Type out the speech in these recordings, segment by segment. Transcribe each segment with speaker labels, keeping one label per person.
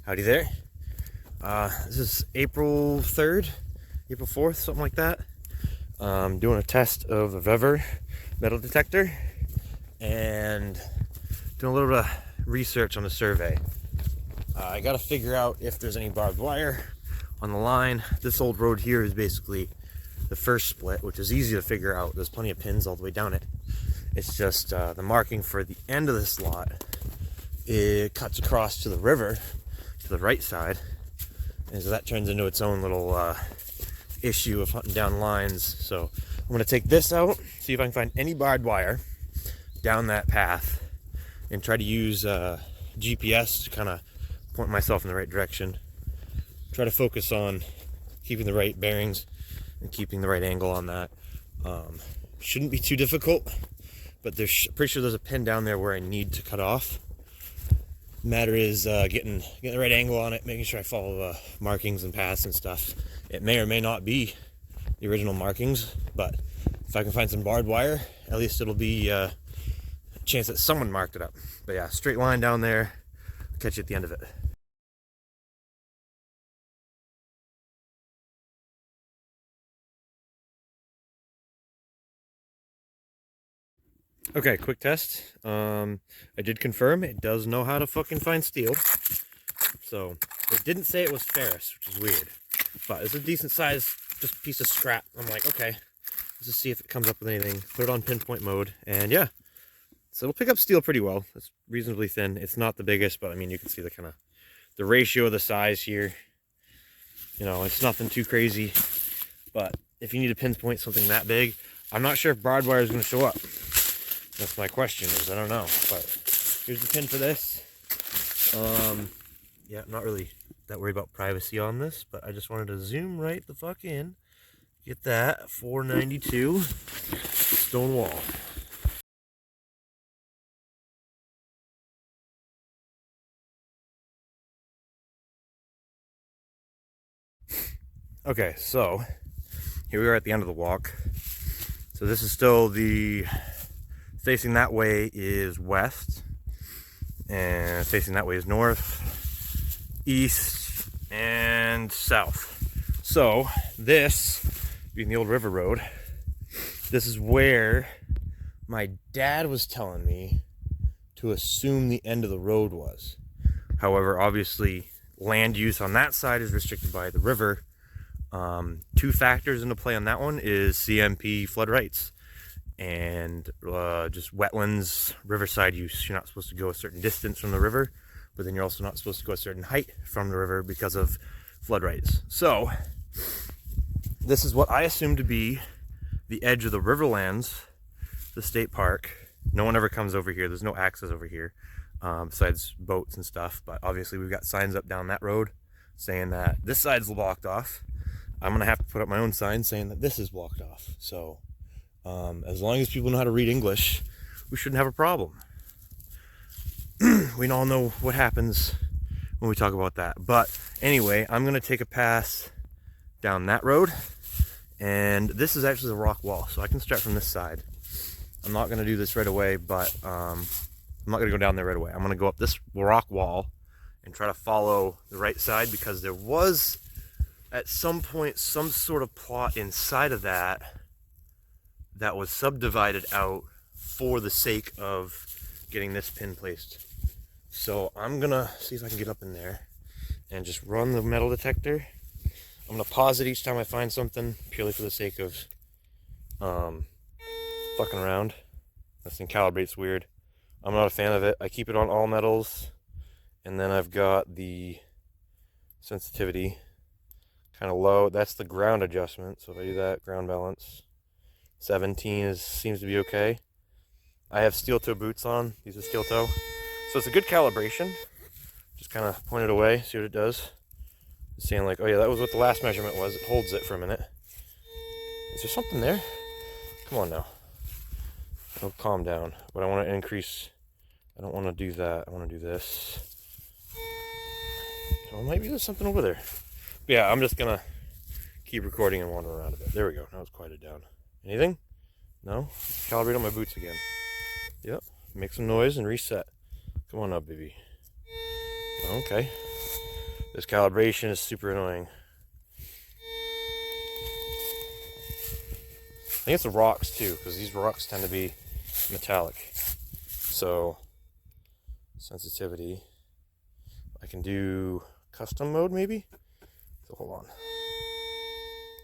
Speaker 1: Howdy there. This is April 3rd, April 4th, something like that. Doing a test of the vevor metal detector and doing a little bit of research on the survey. I gotta figure out if there's any barbed wire on the line. This old road here is basically the first split, which is easy to figure out. There's plenty of pins all the way down it. It's just the marking for the end of this lot. It cuts across to the river, to the right side, and so that turns into its own little issue of hunting down lines. So I'm going to take this out, see if I can find any barbed wire down that path, and try to use GPS to kind of point myself in the right direction. Try to focus on keeping the right bearings and keeping the right angle on that. Shouldn't be too difficult, but pretty sure there's a pin down there where I need to cut off. Matter is getting the right angle on it, making sure I follow the markings and paths and stuff. It may or may not be the original markings, but if I can find some barbed wire, at least it'll be a chance that someone marked it up. But yeah, straight line down there. I'll catch you at the end of it. Okay, quick test. I did confirm it does know how to fucking find steel. So it didn't say it was ferrous, which is weird, but it's a decent size, just piece of scrap. I'm like, okay, let's just see if it comes up with anything. Put it on pinpoint mode, and yeah, so it'll pick up steel pretty well. It's reasonably thin. It's not the biggest, but I mean, you can see the ratio of the size here. You know, it's nothing too crazy, but if you need to pinpoint something that big, I'm not sure if barbed wire is going to show up. That's my question, is I don't know. But here's the pin for this. Yeah, I'm not really that worried about privacy on this, but I just wanted to zoom right the fuck in. Get that 492 stone wall. Okay, so here we are at the end of the walk. So this is still facing that way is west, and facing that way is north, east, and south. So this, being the old river road, this is where my dad was telling me to assume the end of the road was. However, obviously, land use on that side is restricted by the river. Two factors into play on that one is CMP flood rights and just wetlands, riverside use. You're not supposed to go a certain distance from the river, but then you're also not supposed to go a certain height from the river because of flood rights. So this is what I assume to be the edge of the Riverlands, the state park. No one ever comes over here. There's no access over here besides boats and stuff, but obviously we've got signs up down that road saying that this side's blocked off. I'm gonna have to put up my own sign saying that this is blocked off. So as long as people know how to read English, we shouldn't have a problem. We all know what happens when we talk about that. But anyway, I'm gonna take a pass down that road, and this is actually the rock wall, so I can start from this side. I'm not gonna do this right away, but I'm not gonna go down there right away. I'm gonna go up this rock wall and try to follow the right side, because there was at some point some sort of plot inside of that was subdivided out for the sake of getting this pin placed. So I'm gonna see if I can get up in there and just run the metal detector. I'm gonna pause it each time I find something, purely for the sake of fucking around. This thing calibrates weird. I'm not a fan of it. I keep it on all metals, and then I've got the sensitivity kind of low. That's the ground adjustment. So if I do that, ground balance 17 seems to be okay. I have steel toe boots on. These are steel toe, so it's a good calibration. Just kind of point it away, see what it does. It's saying like, oh yeah, that was what the last measurement was. It holds it for a minute. Is there something there? Come on now. Oh, calm down. But I want to increase. I don't want to do that. I want to do this. Oh, maybe there's something over there. But yeah, I'm just gonna keep recording and wander around a bit. There we go. Now it's quieted down. Anything? No? Calibrate on my boots again. Yep. Make some noise and reset. Come on up, baby. Okay. This calibration is super annoying. I think it's the rocks too, because these rocks tend to be metallic. So, sensitivity. I can do custom mode maybe? So hold on.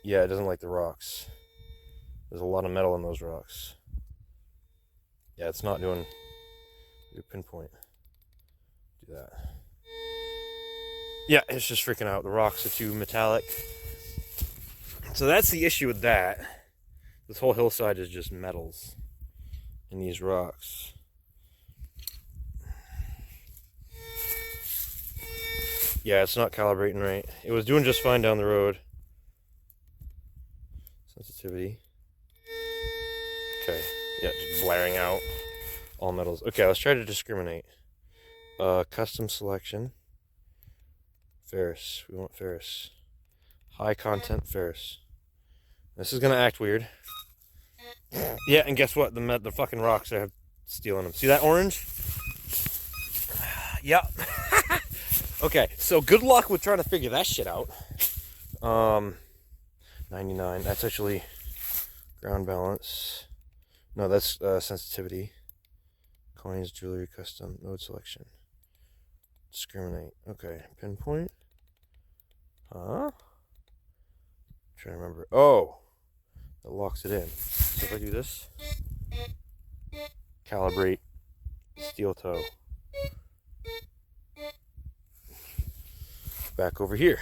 Speaker 1: Yeah, it doesn't like the rocks. There's a lot of metal in those rocks. Yeah, it's not doing pinpoint. Do that. Yeah, it's just freaking out. The rocks are too metallic. So that's the issue with that. This whole hillside is just metals in these rocks. Yeah, it's not calibrating right. It was doing just fine down the road. Sensitivity. Okay, yeah, just blaring out all metals. Okay, let's try to discriminate. Custom selection. Ferrous. We want ferrous. High content ferrous. This is gonna act weird. Yeah, and guess what? The fucking rocks are stealing them. See that orange? Yep. Okay, so good luck with trying to figure that shit out. 99. That's actually ground balance. No, that's sensitivity. Coins, jewelry, custom, node selection. Discriminate. Okay, pinpoint. Huh? Trying to remember. Oh, that locks it in. So if I do this, calibrate, steel toe. Back over here.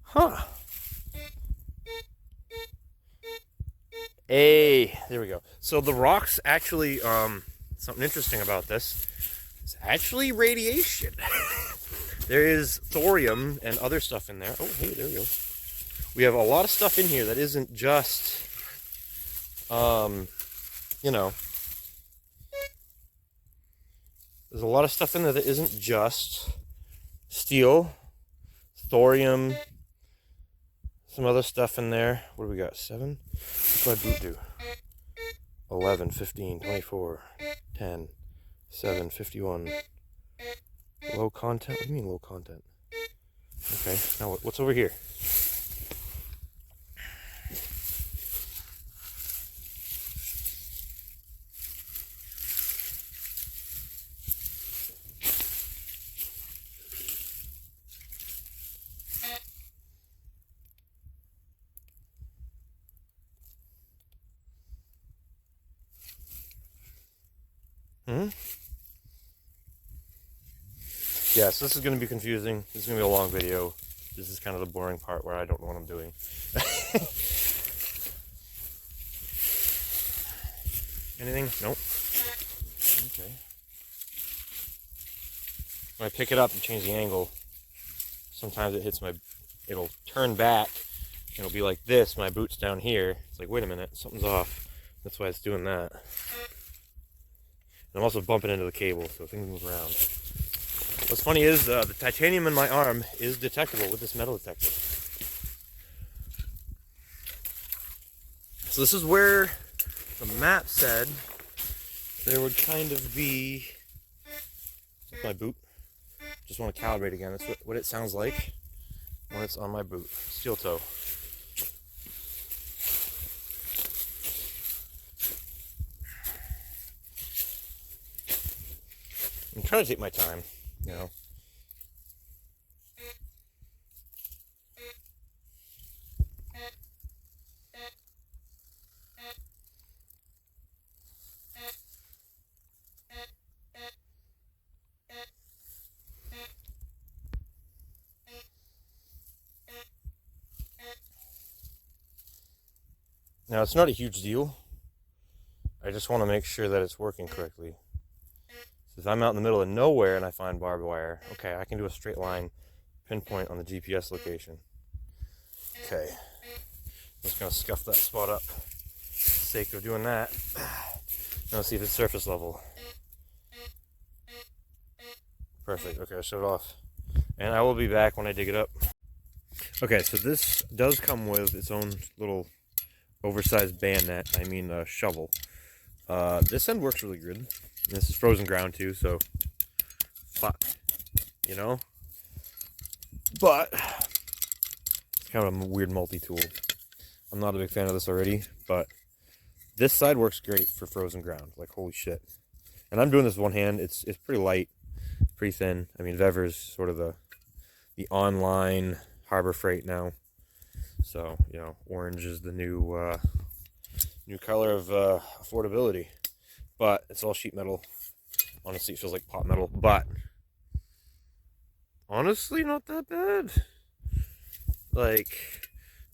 Speaker 1: Huh. Hey, there we go. So the rocks actually, something interesting about this, it's actually radiation. There is thorium and other stuff in there. Oh, hey, there we go. We have a lot of stuff in here that isn't just, you know, there's a lot of stuff in there that isn't just steel, thorium, some other stuff in there. What do we got? 7? What's my boot do? 11, 15, 24, 10, 7, 51. Low content? What do you mean low content? Okay, now what's over here? Yes, this is going to be confusing. This is going to be a long video. This is kind of the boring part where I don't know what I'm doing. Anything? Nope. Okay. When I pick it up and change the angle, sometimes it hits it'll turn back, and it'll be like this. My boot's down here. It's like, wait a minute, something's off. That's why it's doing that. And I'm also bumping into the cable, so things move around. What's funny is the titanium in my arm is detectable with this metal detector. So this is where the map said there would kind of be... That's my boot. Just want to calibrate again. That's what it sounds like when it's on my boot. Steel toe. I'm trying to take my time, you know. Now, it's not a huge deal. I just want to make sure that it's working correctly. So if I'm out in the middle of nowhere and I find barbed wire, okay, I can do a straight line pinpoint on the GPS location. Okay. I'm just going to scuff that spot up for the sake of doing that. Now let's see if it's surface level. Perfect. Okay, I'll shut it off. And I will be back when I dig it up. Okay, so this does come with its own little oversized bayonet, shovel. This end works really good. This is frozen ground too, so fuck, you know? but it's kind of a weird multi-tool. I'm not a big fan of this already, but this side works great for frozen ground. Like, holy shit. And I'm doing this with one hand. It's pretty light, pretty thin. I mean, Vevor's sort of the online Harbor Freight now. So, you know, orange is the new color of affordability. But it's all sheet metal. Honestly, it feels like pot metal. But honestly, not that bad. Like,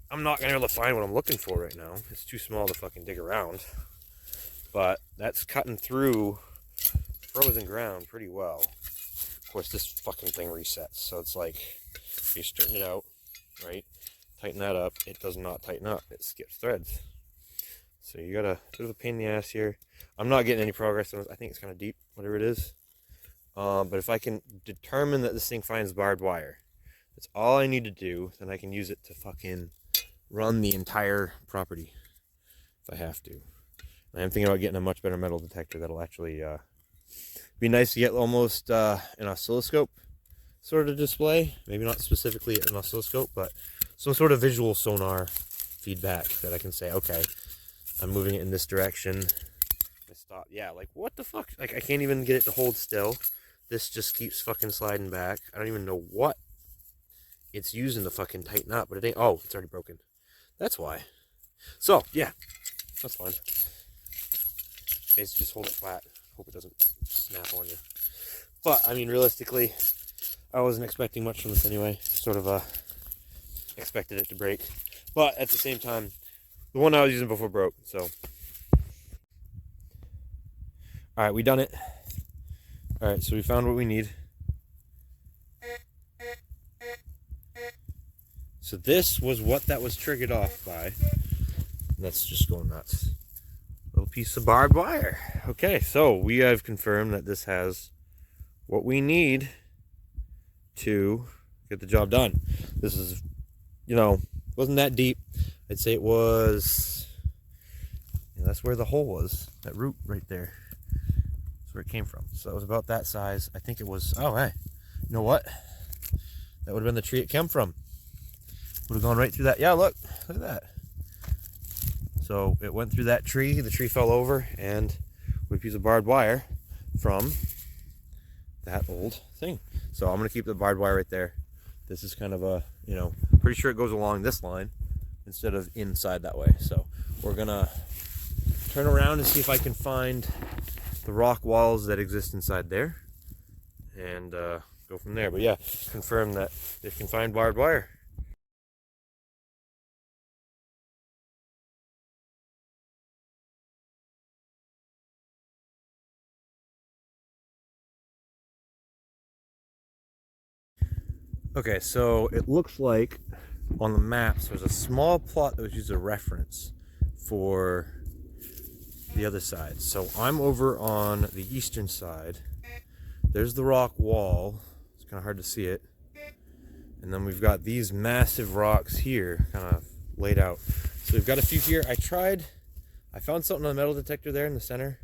Speaker 1: I'm not going to be able to find what I'm looking for right now. It's too small to fucking dig around. But that's cutting through frozen ground pretty well. Of course, this fucking thing resets. So it's like, you straighten it out, right? Tighten that up. It does not tighten up. It skips threads. So you got a bit of a pain in the ass here. I'm not getting any progress on this. I think it's kind of deep, whatever it is. But if I can determine that this thing finds barbed wire, that's all I need to do, then I can use it to fucking run the entire property if I have to. And I'm thinking about getting a much better metal detector that'll actually be nice to get almost an oscilloscope sort of display. Maybe not specifically an oscilloscope, but some sort of visual sonar feedback that I can say, okay, I'm moving it in this direction. I stop. Yeah, like what the fuck? Like I can't even get it to hold still. This just keeps fucking sliding back. I don't even know what it's using to fucking tighten up, but it ain't. Oh, it's already broken. That's why. So, yeah, that's fine. Basically just hold it flat. Hope it doesn't snap on you. But, I mean, realistically, I wasn't expecting much from this anyway. Sort of expected it to break. But at the same time, the one I was using before broke, so. Alright, we done it. Alright, so we found what we need. So this was what that was triggered off by. That's just going nuts. Little piece of barbed wire. Okay, so we have confirmed that this has what we need to get the job done. This is, you know, wasn't that deep. I'd say it was, that's where the hole was. That root right there. That's where it came from. So it was about that size. I think it was, oh hey, you know what? That would have been the tree it came from. Would have gone right through that. Yeah, look at that. So it went through that tree. The tree fell over, and we piece of barbed wire from that old thing. So I'm gonna keep the barbed wire right there. This is kind of a, you know, pretty sure it goes along this line instead of inside that way. So we're gonna turn around and see if I can find the rock walls that exist inside there, and go from there. But yeah, confirm that they can find barbed wire. Okay, so it looks like on the maps there's a small plot that was used as a reference for the other side. So I'm over on the eastern side. There's the rock wall. It's kind of hard to see it. And then we've got these massive rocks here kind of laid out. So we've got a few here. I found something on the metal detector there in the center,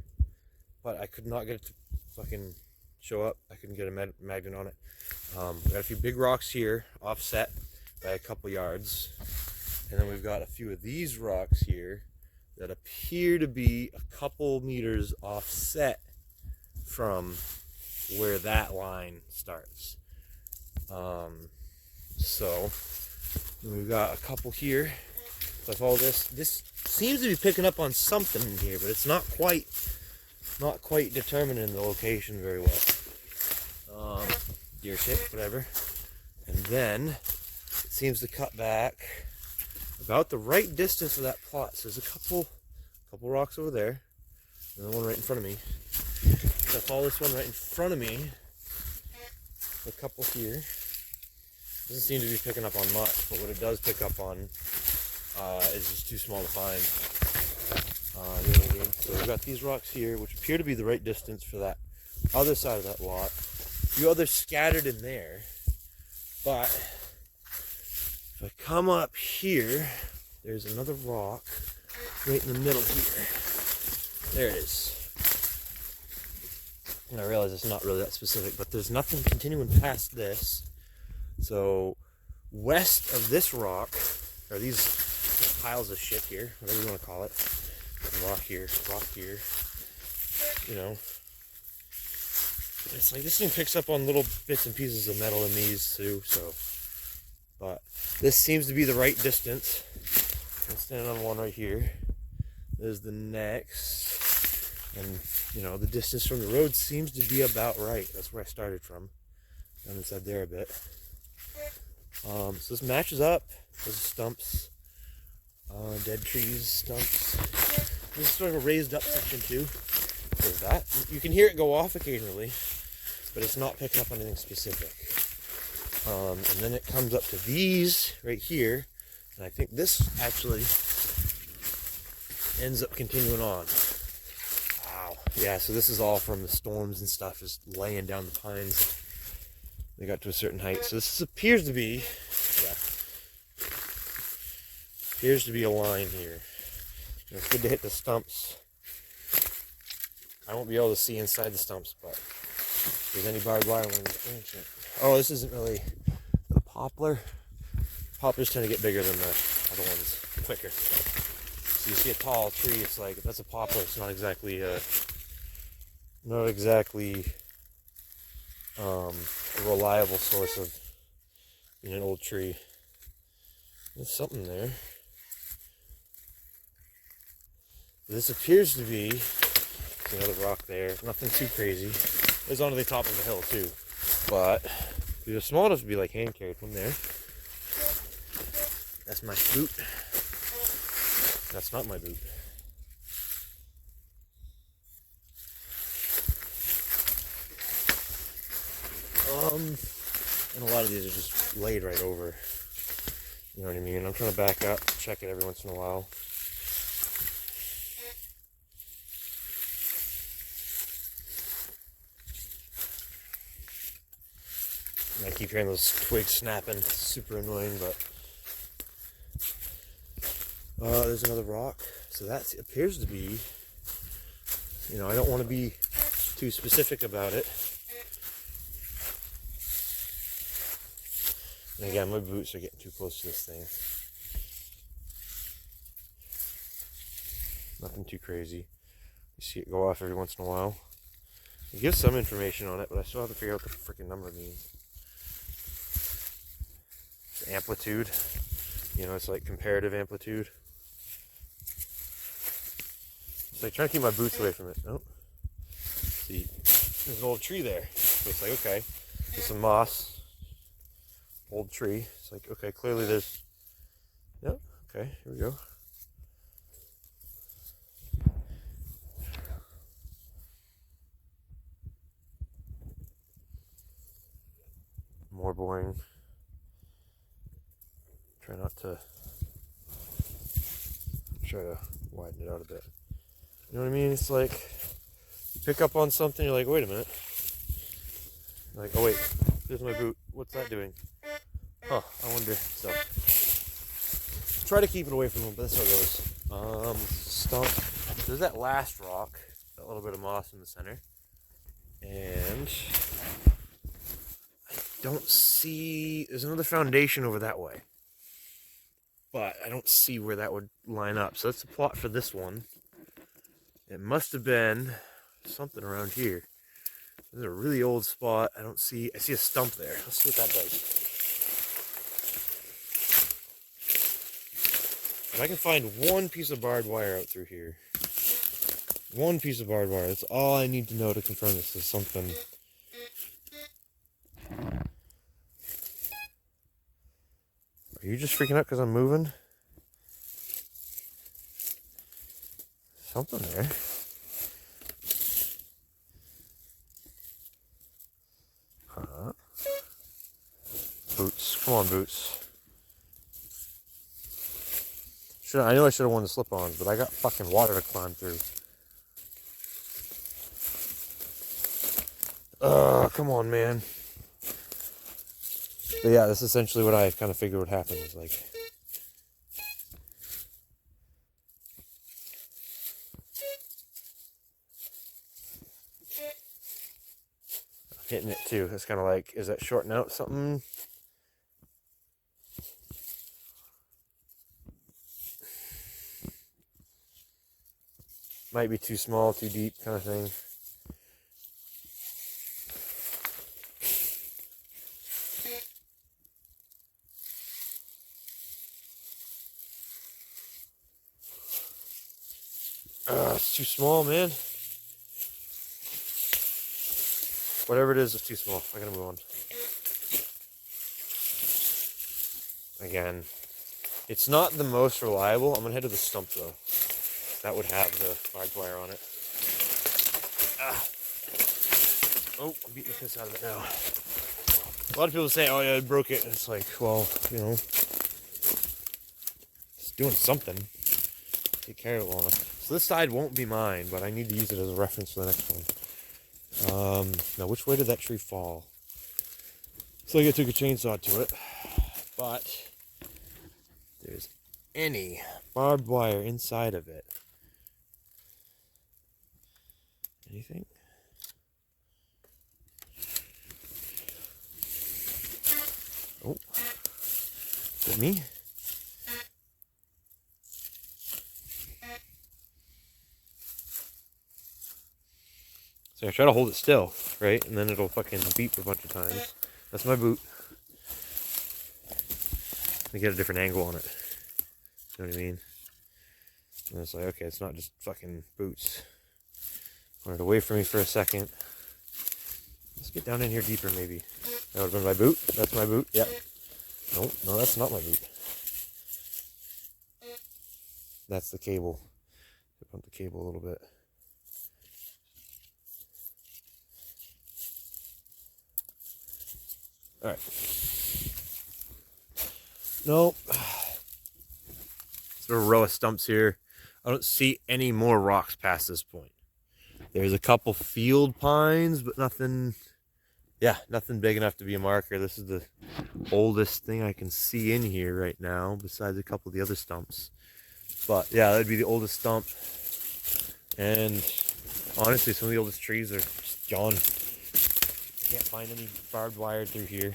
Speaker 1: but I could not get it to fucking show up. I couldn't get a magnet on it. We got a few big rocks here, offset by a couple yards. And then we've got a few of these rocks here that appear to be a couple meters offset from where that line starts. So we've got a couple here. So I follow this. This seems to be picking up on something in here, but it's not quite determining the location very well. Deer shit, whatever. And then it seems to cut back about the right distance of that plot. So there's a couple rocks over there, and the one right in front of me. So I follow this one right in front of me. A couple here. Doesn't seem to be picking up on much, but what it does pick up on is just too small to find. You know what I mean? So we've got these rocks here, which appear to be the right distance for that other side of that lot. A few others scattered in there, but if I come up here, there's another rock right in the middle here. There it is. And I realize it's not really that specific, but there's nothing continuing past this. So west of this rock, or these piles of shit here, whatever you want to call it, rock here, you know, it's like this thing picks up on little bits and pieces of metal in these too, so, but this seems to be the right distance. I'm standing on one right here. There's the next, and you know, the distance from the road seems to be about right. That's where I started from, down inside there a bit. So this matches up. Those stumps, dead trees, stumps. This is sort of a raised up section too. There's that. You can hear it go off occasionally, but it's not picking up on anything specific. And then it comes up to these right here, and I think this actually ends up continuing on. Wow. Yeah, so this is all from the storms and stuff, just laying down the pines. They got to a certain height. So this appears to be, a line here. And it's good to hit the stumps. I won't be able to see inside the stumps, but if there's any barbed wire along this branch. Oh, this isn't really the poplar. Poplars tend to get bigger than the other ones, quicker. So you see a tall tree, it's like, that's a poplar. It's not exactly a reliable source of an old tree. There's something there. This appears to be another rock there. Nothing too crazy. It's onto the top of the hill too, but it was small enough to be like hand carried from there. That's my boot. That's not my boot. And a lot of these are just laid right over. You know what I mean? I'm trying to back up, check it every once in a while. And I keep hearing those twigs snapping. It's super annoying, but there's another rock. So that appears to be, I don't want to be too specific about it. And again, my boots are getting too close to this thing. Nothing too crazy. You see it go off every once in a while. It gives some information on it, but I still have to figure out what the freaking number means. It's amplitude. It's like comparative amplitude. It's like trying to keep my boots away from it. Nope. See, there's an old tree there. So it's like, okay, there's some moss. Old tree. It's like, okay, clearly there's, yep, okay, here we go. More boring. Try to widen it out a bit. You know what I mean? It's like, you pick up on something, you're like, wait a minute. You're like, oh wait, there's my boot. What's that doing? Huh, I wonder. So, try to keep it away from them, but that's how it goes. Stump. There's that last rock, that little bit of moss in the center. And I don't see, there's another foundation over that way. But I don't see where that would line up. So that's the plot for this one. It must have been something around here. This is a really old spot. I see a stump there. Let's see what that does. If I can find one piece of barbed wire out through here. One piece of barbed wire. That's all I need to know to confirm this is something. Are you just freaking out because I'm moving? Something there. Huh? Boots. Come on, boots. I knew I should have worn the slip-ons, but I got fucking water to climb through. Ugh, come on, man. But yeah, that's essentially what I kind of figured would happen. Is like, hitting it too. It's kind of like, is that shorting out something? Might be too small, too deep kind of thing. It's too small, man. Whatever it is, it's too small. I gotta move on. Again, it's not the most reliable. I'm gonna head to the stump though. That would have the barbed wire on it. Oh, I'm beating the piss out of it now. A lot of people say, oh yeah, I broke it. And it's like, well, you know, it's doing something. Take care of it well enough. So this side won't be mine, but I need to use it as a reference for the next one. Now which way did that tree fall? So I took a chainsaw to it, but there's any barbed wire inside of it. Anything? Oh, is it me? So I try to hold it still, right? And then it'll fucking beep a bunch of times. That's my boot. Let me get a different angle on it. You know what I mean? And it's like, okay, it's not just fucking boots. Want it away from me for a second. Let's get down in here deeper, maybe. That would have been my boot. That's my boot. Yep. Nope, no, that's not my boot. That's the cable. Pump the cable a little bit. All right. Nope. There's a row of stumps here. I don't see any more rocks past this point. There's a couple field pines, but nothing, yeah, nothing big enough to be a marker. This is the oldest thing I can see in here right now, besides a couple of the other stumps. But yeah, that'd be the oldest stump. And honestly, some of the oldest trees are just gone. Can't find any barbed wire through here.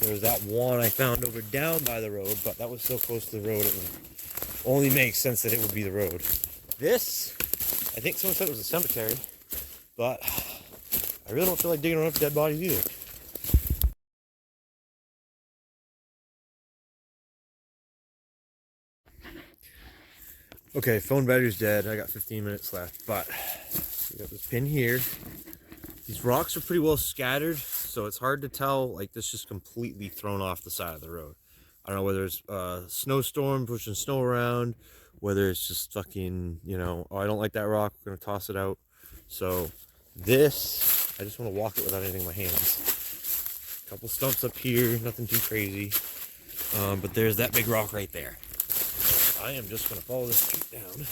Speaker 1: There was that one I found over down by the road, but that was so close to the road, it would only make sense that it would be the road. This, I think someone said it was a cemetery, but I really don't feel like digging around for dead bodies either. Okay, phone battery's dead. I got 15 minutes left, but we got this pin here. These rocks are pretty well scattered, so it's hard to tell, like, this just completely thrown off the side of the road. I don't know whether it's a snowstorm pushing snow around, whether it's just fucking, you know, oh, I don't like that rock, we're gonna toss it out. So this, I just want to walk it without anything in my hands. A couple stumps up here, nothing too crazy. But there's that big rock right there. So I am just gonna follow this street down,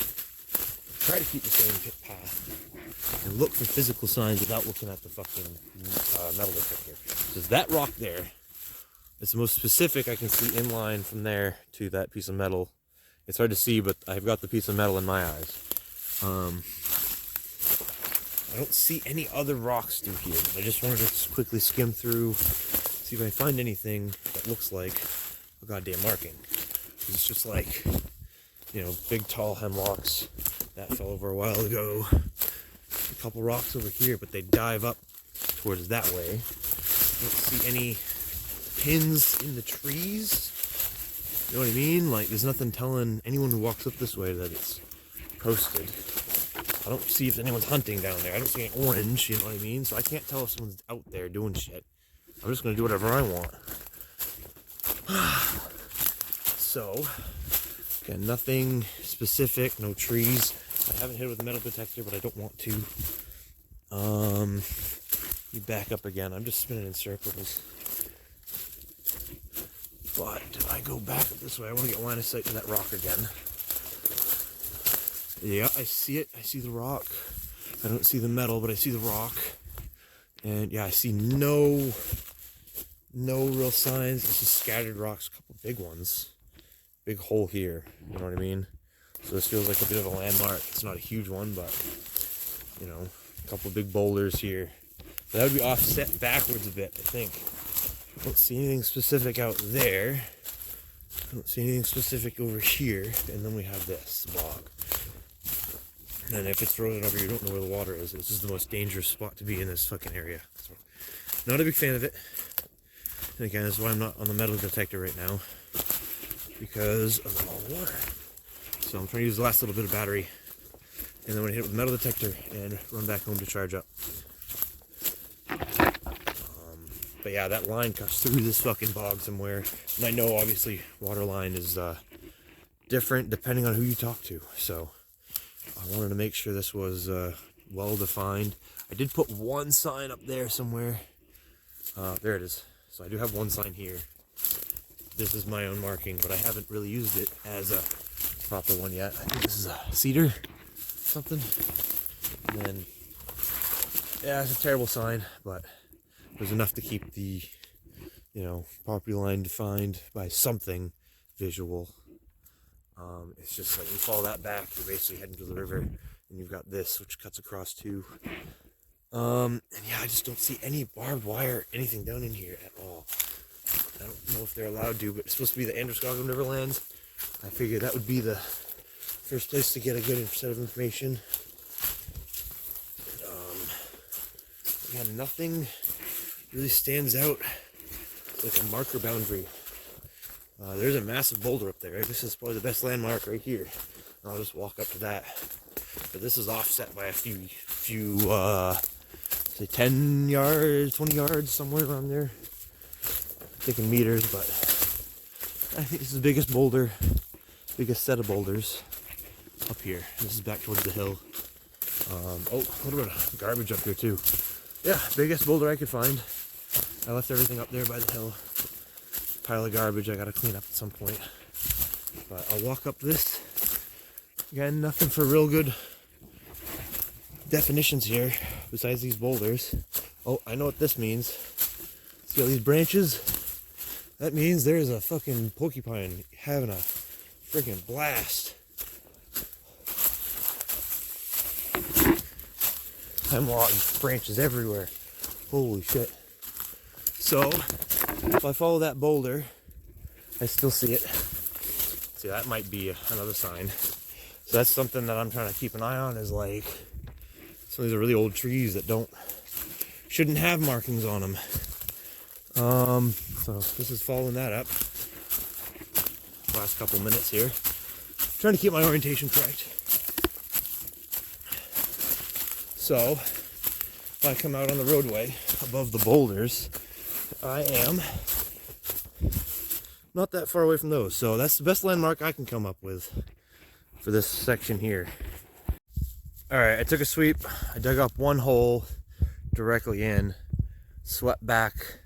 Speaker 1: try to keep the same path, and look for physical signs without looking at the fucking metal detector. So that rock there, it's the most specific I can see in line from there to that piece of metal. It's hard to see, but I've got the piece of metal in my eyes. I don't see any other rocks through here. I just wanted to quickly skim through, see if I find anything that looks like a goddamn marking. It's just like, you know, big tall hemlocks. That fell over a while ago. A couple rocks over here, but they dive up towards that way. Don't see any pins in the trees. You know what I mean? Like, there's nothing telling anyone who walks up this way that it's posted. I don't see if anyone's hunting down there. I don't see any orange, you know what I mean? So I can't tell if someone's out there doing shit. I'm just gonna do whatever I want. So, again, nothing specific, no trees. I haven't hit it with a metal detector, but I don't want to. You back up again. I'm just spinning in circles. But if I go back up this way, I want to get line of sight to that rock again. Yeah, I see it. I see the rock. I don't see the metal, but I see the rock. And yeah, I see no real signs. It's just scattered rocks, a couple big ones. Big hole here, you know what I mean? So this feels like a bit of a landmark. It's not a huge one, but, you know, a couple big boulders here. But that would be offset backwards a bit, I think. I don't see anything specific out there. I don't see anything specific over here. And then we have this log. And if it's frozen over, you don't know where the water is. This is the most dangerous spot to be in this fucking area. So, not a big fan of it. And again, this is why I'm not on the metal detector right now, because of the low water. So I'm trying to use the last little bit of battery, and then when I hit it with the metal detector and run back home to charge up. But yeah, that line cuts through this fucking bog somewhere. And I know obviously water line is different depending on who you talk to. So I wanted to make sure this was well defined. I did put one sign up there somewhere. There it is. So I do have one sign here. This is my own marking, but I haven't really used it as a proper one yet. I think this is a cedar something. And then, yeah, it's a terrible sign, but it was enough to keep the, property line defined by something visual. It's just like you follow that back, you're basically heading to the river, and you've got this, which cuts across too. And yeah, I just don't see any barbed wire, anything down in here at all. I don't know if they're allowed to, but it's supposed to be the Androscoggin Riverlands. I figured that would be the first place to get a good set of information. Yeah, nothing really stands out like a marker boundary. There's a massive boulder up there. This is probably the best landmark right here. I'll just walk up to that. But this is offset by a few say 10 yards, 20 yards, somewhere around there. Taking meters, but I think this is the biggest boulder, biggest set of boulders up here. This is back towards the hill. Oh, what about garbage up here too? Yeah, biggest boulder I could find. I left everything up there by the hill. Pile of garbage I gotta clean up at some point. But I'll walk up this. Again, nothing for real good definitions here besides these boulders. Oh, I know what this means. See all these branches? That means there's a fucking porcupine having a freaking blast. Hemlock branches everywhere. Holy shit. So, if I follow that boulder, I still see it. See, that might be another sign. So that's something that I'm trying to keep an eye on, is like some of these are really old trees that shouldn't have markings on them. So this is following that up. Last couple minutes here. Trying to keep my orientation correct. So, if I come out on the roadway above the boulders, I am not that far away from those. So that's the best landmark I can come up with for this section here. Alright, I took a sweep. I dug up one hole directly in, swept back.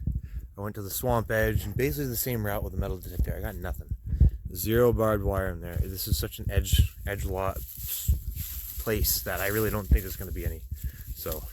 Speaker 1: I went to the swamp edge, and basically the same route with the metal detector. I got nothing. Zero barbed wire in there. This is such an edge lot place that I really don't think there's going to be any. So